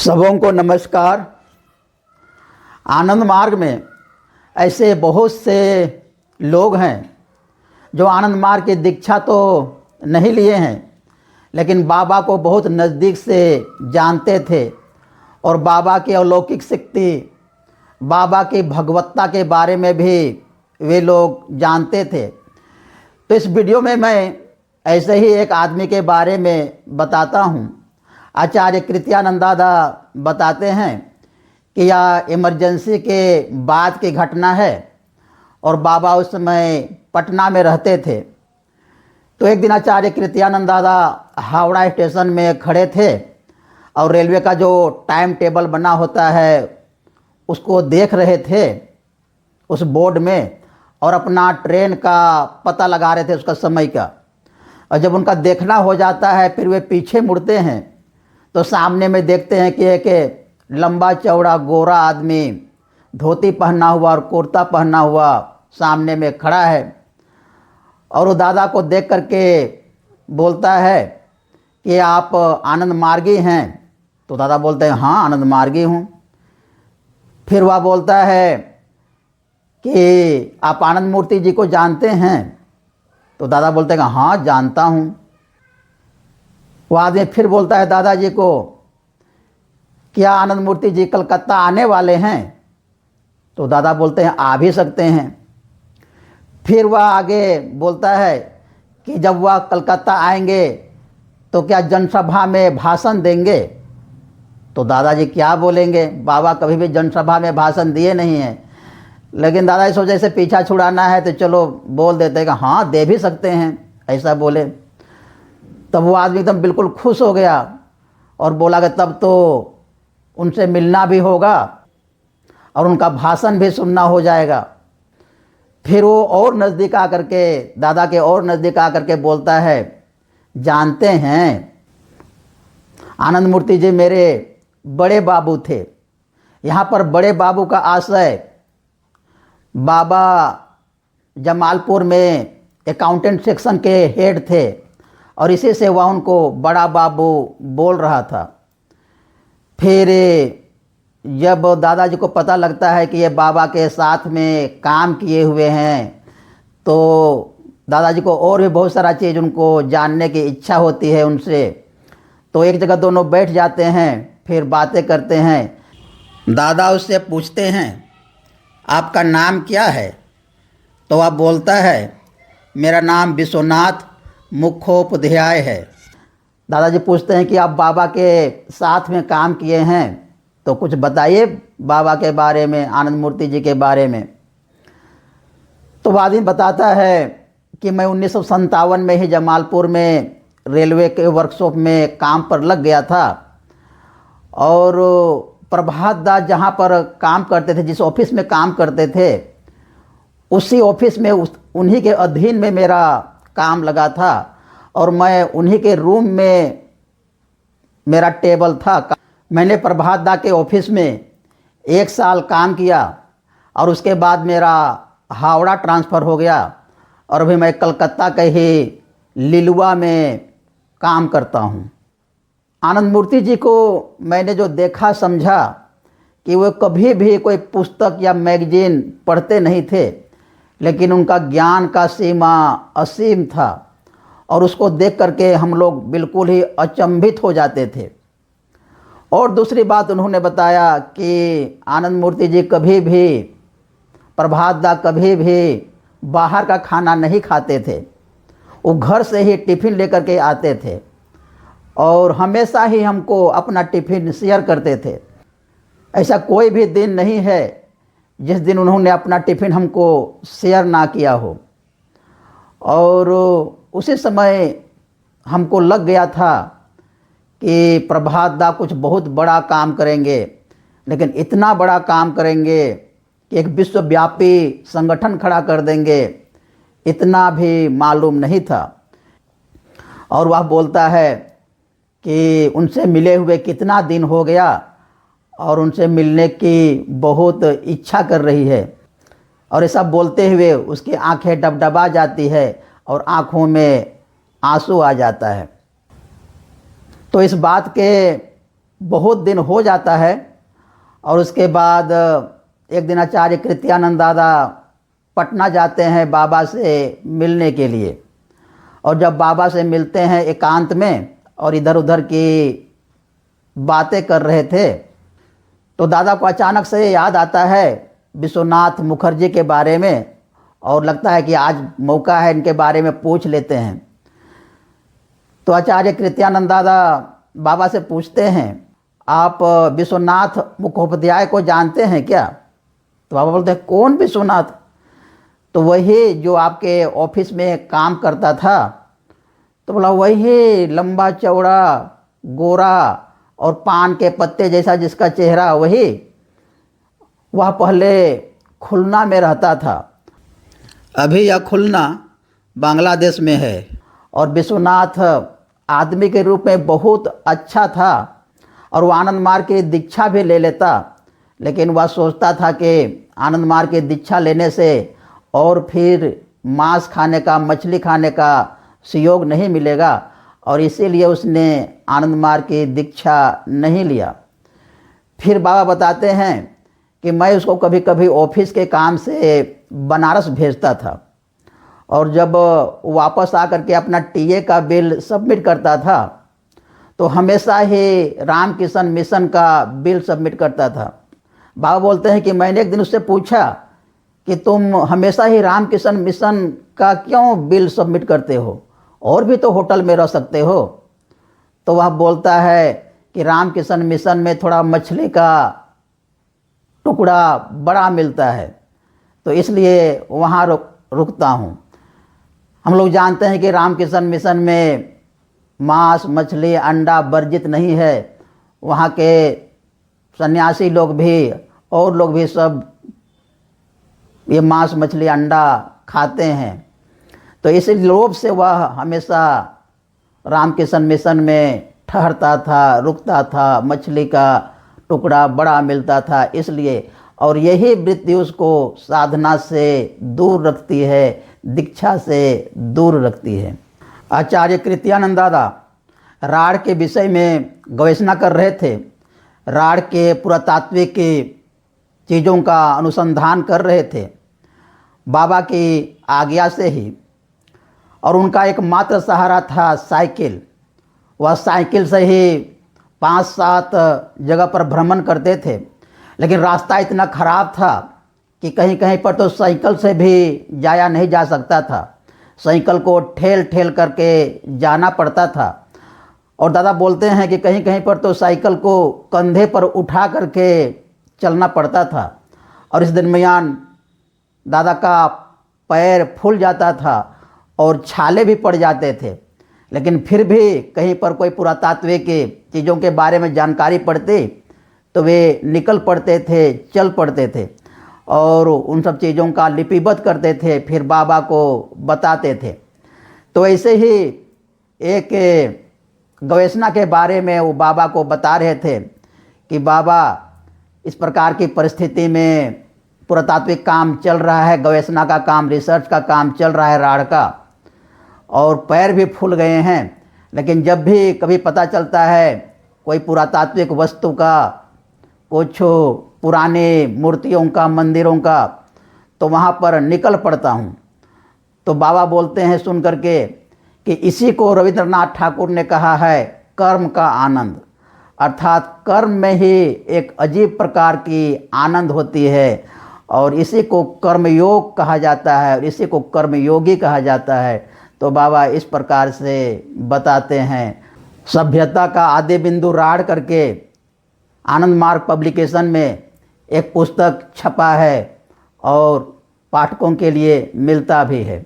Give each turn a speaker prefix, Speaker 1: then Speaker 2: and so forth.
Speaker 1: सबों को नमस्कार। आनंद मार्ग में ऐसे बहुत से लोग हैं जो आनंद मार्ग की दीक्षा तो नहीं लिए हैं, लेकिन बाबा को बहुत नज़दीक से जानते थे और बाबा की अलौकिक शक्ति, बाबा की भगवत्ता के बारे में भी वे लोग जानते थे। तो इस वीडियो में मैं ऐसे ही एक आदमी के बारे में बताता हूँ। आचार्य कृत्यानंद दादा बताते हैं कि यह इमरजेंसी के बाद की घटना है और बाबा उस समय पटना में रहते थे। तो एक दिन आचार्य कृत्यानंद दादा हावड़ा स्टेशन में खड़े थे और रेलवे का जो टाइम टेबल बना होता है उसको देख रहे थे उस बोर्ड में, और अपना ट्रेन का पता लगा रहे थे उसका समय का। और जब उनका देखना हो जाता है फिर वे पीछे मुड़ते हैं तो सामने में देखते हैं कि एक लंबा चौड़ा गोरा आदमी धोती पहना हुआ और कुर्ता पहना हुआ सामने में खड़ा है। और वो दादा को देख करके बोलता है कि आप आनंद मार्गी हैं? तो दादा बोलते हैं हाँ, आनंद मार्गी हूँ। फिर वह बोलता है कि आप आनंद मूर्ति जी को जानते हैं? तो दादा बोलते हैं हाँ, जानता हूँ। वो आदमी फिर बोलता है दादाजी को, क्या आनंद मूर्ति जी कलकत्ता आने वाले हैं? तो दादा बोलते हैं आ भी सकते हैं। फिर वह आगे बोलता है कि जब वह कलकत्ता आएंगे तो क्या जनसभा में भाषण देंगे? तो दादाजी क्या बोलेंगे, बाबा कभी भी जनसभा में भाषण दिए नहीं हैं, लेकिन दादाजी सोचे से पीछा छुड़ाना है तो चलो बोल देते हैं कि हाँ, दे भी सकते हैं, ऐसा बोले। तब वो आदमी एकदम बिल्कुल खुश हो गया और बोला कि तब तो उनसे मिलना भी होगा और उनका भाषण भी सुनना हो जाएगा। फिर वो और नज़दीक आकर के, दादा के और नज़दीक आकर के बोलता है, जानते हैं आनंद मूर्ति जी मेरे बड़े बाबू थे। यहाँ पर बड़े बाबू का आशय बाबा जमालपुर में अकाउंटेंट सेक्शन के हेड थे और इसी से वह उनको बड़ा बाबू बोल रहा था। फिर जब दादाजी को पता लगता है कि ये बाबा के साथ में काम किए हुए हैं तो दादाजी को और भी बहुत सारा चीज़ उनको जानने की इच्छा होती है उनसे। तो एक जगह दोनों बैठ जाते हैं, फिर बातें करते हैं। दादा उससे पूछते हैं आपका नाम क्या है? तो वह बोलता है मेरा नाम विश्वनाथ मुखोपाध्याय है। दादाजी पूछते हैं कि आप बाबा के साथ में काम किए हैं तो कुछ बताइए बाबा के बारे में, आनंद मूर्ति जी के बारे में। तो वो आदमी बताता है कि मैं 1957 में ही जमालपुर में रेलवे के वर्कशॉप में काम पर लग गया था और प्रभात दास जहाँ पर काम करते थे, जिस ऑफिस में काम करते थे, उसी ऑफिस में उन्हीं के अधीन में मेरा काम लगा था और मैं उन्हीं के रूम में मेरा टेबल था। मैंने प्रभात दा के ऑफिस में 1 साल काम किया और उसके बाद मेरा हावड़ा ट्रांसफ़र हो गया और अभी मैं कलकत्ता के ही लिलुआ में काम करता हूँ। आनंद मूर्ति जी को मैंने जो देखा समझा कि वो कभी भी कोई पुस्तक या मैगजीन पढ़ते नहीं थे, लेकिन उनका ज्ञान का सीमा असीम था और उसको देख करके हम लोग बिल्कुल ही अचंभित हो जाते थे। और दूसरी बात उन्होंने बताया कि आनंद मूर्ति जी कभी भी, प्रभात दा कभी भी बाहर का खाना नहीं खाते थे। वो घर से ही टिफ़िन लेकर के आते थे और हमेशा ही हमको अपना टिफ़िन शेयर करते थे। ऐसा कोई भी दिन नहीं है जिस दिन उन्होंने अपना टिफ़िन हमको शेयर ना किया हो। और उसी समय हमको लग गया था कि प्रभात दा कुछ बहुत बड़ा काम करेंगे, लेकिन इतना बड़ा काम करेंगे कि एक विश्वव्यापी संगठन खड़ा कर देंगे, इतना भी मालूम नहीं था। और वह बोलता है कि उनसे मिले हुए कितना दिन हो गया और उनसे मिलने की बहुत इच्छा कर रही है। और ऐसा बोलते हुए उसकी आंखें डबडबा जाती है और आँखों में आंसू आ जाता है। तो इस बात के बहुत दिन हो जाता है और उसके बाद एक दिन आचार्य कृत्यानंद दादा पटना जाते हैं बाबा से मिलने के लिए। और जब बाबा से मिलते हैं एकांत में और इधर उधर की बातें कर रहे थे, तो दादा को अचानक से याद आता है विश्वनाथ मुखर्जी के बारे में, और लगता है कि आज मौका है इनके बारे में पूछ लेते हैं। तो आचार्य कृत्यानंद दादा बाबा से पूछते हैं, आप विश्वनाथ मुखोपाध्याय को जानते हैं क्या? तो बाबा बोलते हैं, कौन विश्वनाथ? तो वही जो आपके ऑफिस में काम करता था। तो बोला, वही लंबा चौड़ा गोरा और पान के पत्ते जैसा जिसका चेहरा, वही। वह पहले खुलना में रहता था, अभी यह खुलना बांग्लादेश में है। और विश्वनाथ आदमी के रूप में बहुत अच्छा था और वह आनंद मार्ग की दीक्षा भी ले लेता, लेकिन वह सोचता था कि आनंद मार्ग की दीक्षा लेने से और फिर मांस खाने का, मछली खाने का सुयोग नहीं मिलेगा, और इसीलिए उसने आनंद मार्ग की दीक्षा नहीं लिया। फिर बाबा बताते हैं कि मैं उसको कभी कभी ऑफिस के काम से बनारस भेजता था, और जब वापस आकर के अपना टीए का बिल सबमिट करता था तो हमेशा ही रामकृष्ण मिशन का बिल सबमिट करता था। बाबा बोलते हैं कि मैंने एक दिन उससे पूछा कि तुम हमेशा ही रामकृष्ण मिशन का क्यों बिल सबमिट करते हो, और भी तो होटल में रह सकते हो। तो वह बोलता है कि रामकृष्ण मिशन में थोड़ा मछली का टुकड़ा बड़ा मिलता है, तो इसलिए वहाँ रुकता हूँ। हम लोग जानते हैं कि रामकृष्ण मिशन में मांस, मछली, अंडा वर्जित नहीं है। वहाँ के सन्यासी लोग भी और लोग भी सब ये मांस, मछली, अंडा खाते हैं। तो इस लोभ से वह हमेशा रामकृष्ण मिशन में ठहरता था, रुकता था, मछली का टुकड़ा बड़ा मिलता था इसलिए। और यही वृत्ति उसको साधना से दूर रखती है, दीक्षा से दूर रखती है। आचार्य कृत्यानंद दादा राड़ के विषय में गवेषणा कर रहे थे, राड़ के पुरातात्विक चीज़ों का अनुसंधान कर रहे थे बाबा की आज्ञा से ही। और उनका एकमात्र सहारा था साइकिल। वह साइकिल से ही 5-7 जगह पर भ्रमण करते थे, लेकिन रास्ता इतना ख़राब था कि कहीं कहीं पर तो साइकिल से भी जाया नहीं जा सकता था, साइकिल को ठेल ठेल करके जाना पड़ता था। और दादा बोलते हैं कि कहीं कहीं पर तो साइकिल को कंधे पर उठा करके चलना पड़ता था, और इस दरमियान दादा का पैर फूल जाता था और छाले भी पड़ जाते थे। लेकिन फिर भी कहीं पर कोई पुरातात्विक चीज़ों के बारे में जानकारी पड़ती तो वे निकल पड़ते थे, चल पड़ते थे और उन सब चीज़ों का लिपिबद्ध करते थे, फिर बाबा को बताते थे। तो ऐसे ही एक गवेषणा के बारे में वो बाबा को बता रहे थे कि बाबा इस प्रकार की परिस्थिति में पुरातात्विक काम चल रहा है, गवेषणा का काम, रिसर्च का काम चल रहा है राड़ का, और पैर भी फूल गए हैं। लेकिन जब भी कभी पता चलता है कोई पुरातात्विक वस्तु का, कुछ पुराने मूर्तियों का, मंदिरों का, तो वहाँ पर निकल पड़ता हूँ। तो बाबा बोलते हैं सुन करके कि इसी को रविंद्रनाथ ठाकुर ने कहा है कर्म का आनंद, अर्थात कर्म में ही एक अजीब प्रकार की आनंद होती है, और इसी को कर्मयोग कहा जाता है और इसी को कर्मयोगी कहा जाता है। तो बाबा इस प्रकार से बताते हैं। सभ्यता का आदि बिंदु राड़ करके आनंद मार्ग पब्लिकेशन में एक पुस्तक छपा है और पाठकों के लिए मिलता भी है।